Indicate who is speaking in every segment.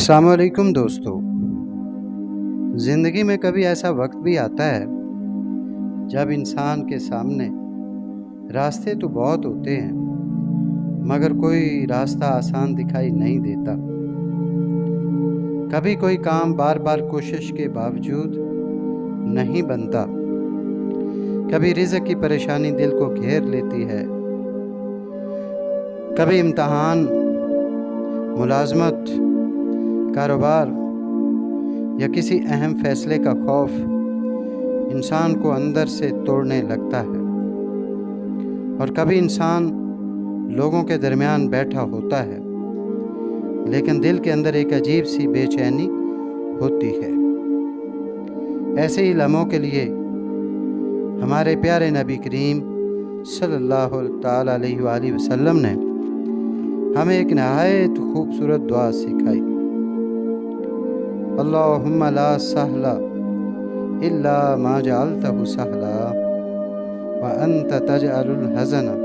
Speaker 1: अस्सलाम वालेकुम दोस्तों। ज़िंदगी में कभी ऐसा वक्त भी आता है जब इंसान के सामने रास्ते तो बहुत होते हैं मगर कोई रास्ता आसान दिखाई नहीं देता। कभी कोई काम बार बार कोशिश के बावजूद नहीं बनता। कभी रिज़्क़ की परेशानी दिल को घेर लेती है। कभी इम्तिहान, मुलाज़मत, कारोबार या किसी अहम फैसले का खौफ इंसान को अंदर से तोड़ने लगता है। और कभी इंसान लोगों के दरमियान बैठा होता है लेकिन दिल के अंदर एक अजीब सी बेचैनी होती है। ऐसे ही लम्हों के लिए हमारे प्यारे नबी करीम सल्लल्लाहु ताला अलैहि वसल्लम ने हमें एक नहायत खूबसूरत दुआ सिखाई। अल्लाहुम्मा ला सहला इल्ला मा जअलतहु सहला व अंत तजअलुल हज़ना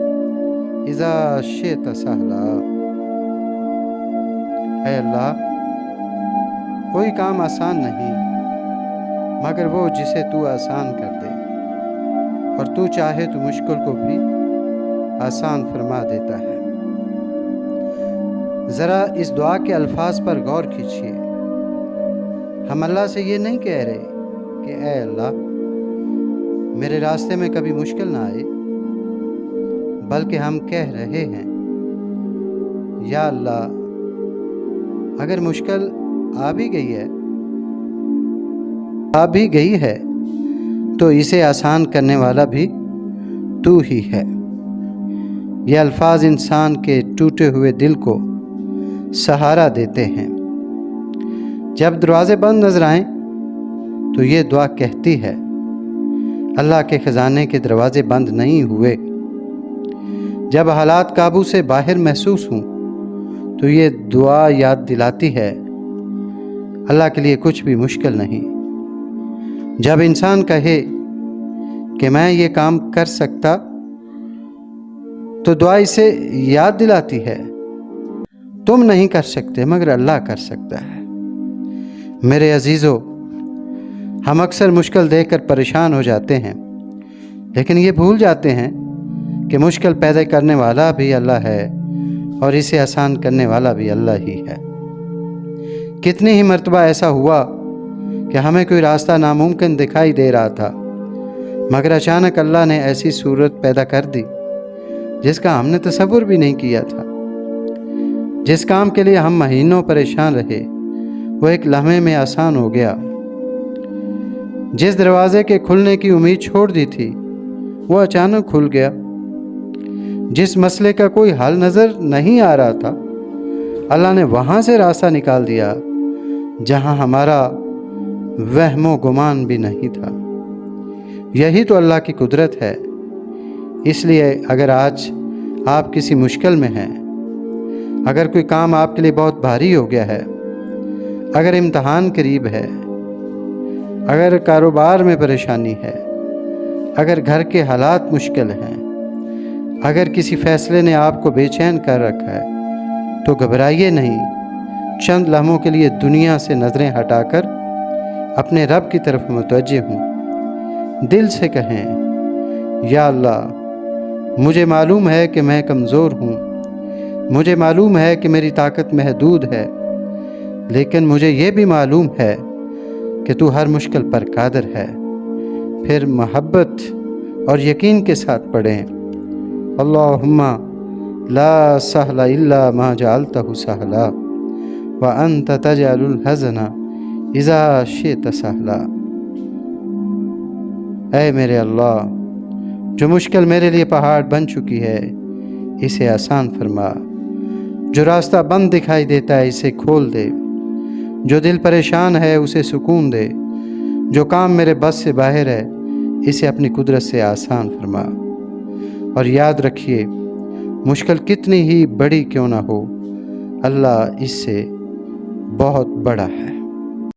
Speaker 1: इज़ा शिअत सहला। ऐ अल्लाह, कोई काम आसान नहीं मगर वो जिसे तू आसान कर दे, और तू चाहे तो मुश्किल को भी आसान फरमा देता है। ज़रा इस दुआ के अल्फाज पर गौर कीजिए। हम अल्लाह से ये नहीं कह रहे कि ऐ अल्लाह, मेरे रास्ते में कभी मुश्किल ना आए, बल्कि हम कह रहे हैं या अल्लाह, अगर मुश्किल आ भी गई है तो इसे आसान करने वाला भी तू ही है। ये अल्फाज इंसान के टूटे हुए दिल को सहारा देते हैं। जब दरवाज़े बंद नजर आएं तो ये दुआ कहती है, अल्लाह के ख़जाने के दरवाज़े बंद नहीं हुए। जब हालात काबू से बाहर महसूस हों तो ये दुआ याद दिलाती है, अल्लाह के लिए कुछ भी मुश्किल नहीं। जब इंसान कहे कि मैं ये काम कर सकता, तो दुआ इसे याद दिलाती है, तुम नहीं कर सकते मगर अल्लाह कर सकता है। मेरे अजीज़ों, हम अक्सर मुश्किल देखकर परेशान हो जाते हैं, लेकिन ये भूल जाते हैं कि मुश्किल पैदा करने वाला भी अल्लाह है और इसे आसान करने वाला भी अल्लाह ही है। कितनी ही मर्तबा ऐसा हुआ कि हमें कोई रास्ता नामुमकिन दिखाई दे रहा था, मगर अचानक अल्लाह ने ऐसी सूरत पैदा कर दी जिसका हमने तसव्वुर भी नहीं किया था। जिस काम के लिए हम महीनों परेशान रहे, वो एक लम्हे में आसान हो गया। जिस दरवाजे के खुलने की उम्मीद छोड़ दी थी, वो अचानक खुल गया। जिस मसले का कोई हल नज़र नहीं आ रहा था, अल्लाह ने वहाँ से रास्ता निकाल दिया जहाँ हमारा वहमो गुमान भी नहीं था। यही तो अल्लाह की कुदरत है। इसलिए अगर आज आप किसी मुश्किल में हैं, अगर कोई काम आपके लिए बहुत भारी हो गया है, अगर इम्तिहान करीब है, अगर कारोबार में परेशानी है, अगर घर के हालात मुश्किल हैं, अगर किसी फ़ैसले ने आपको बेचैन कर रखा है, तो घबराइए नहीं। चंद लम्हों के लिए दुनिया से नज़रें हटाकर अपने रब की तरफ मुतवज्जे हूँ। दिल से कहें, या अल्लाह, मुझे मालूम है कि मैं कमज़ोर हूँ, मुझे मालूम है कि मेरी ताकत महदूद है, लेकिन मुझे ये भी मालूम है कि तू हर मुश्किल पर कादिर है। फिर मोहब्बत और यकीन के साथ पढ़ें, अल्लाहुम्मा ला सहला इल्ला मा जअलतहु सहला व अंत तजअलुल हज़ना इज़ा शिअत सहला। ऐ मेरे अल्लाह, जो मुश्किल मेरे लिए पहाड़ बन चुकी है, इसे आसान फरमा। जो रास्ता बंद दिखाई देता है, इसे खोल दे। जो दिल परेशान है, उसे सुकून दे। जो काम मेरे बस से बाहर है, इसे अपनी कुदरत से आसान फरमा। और याद रखिए, मुश्किल कितनी ही बड़ी क्यों ना हो, अल्लाह इससे बहुत बड़ा है।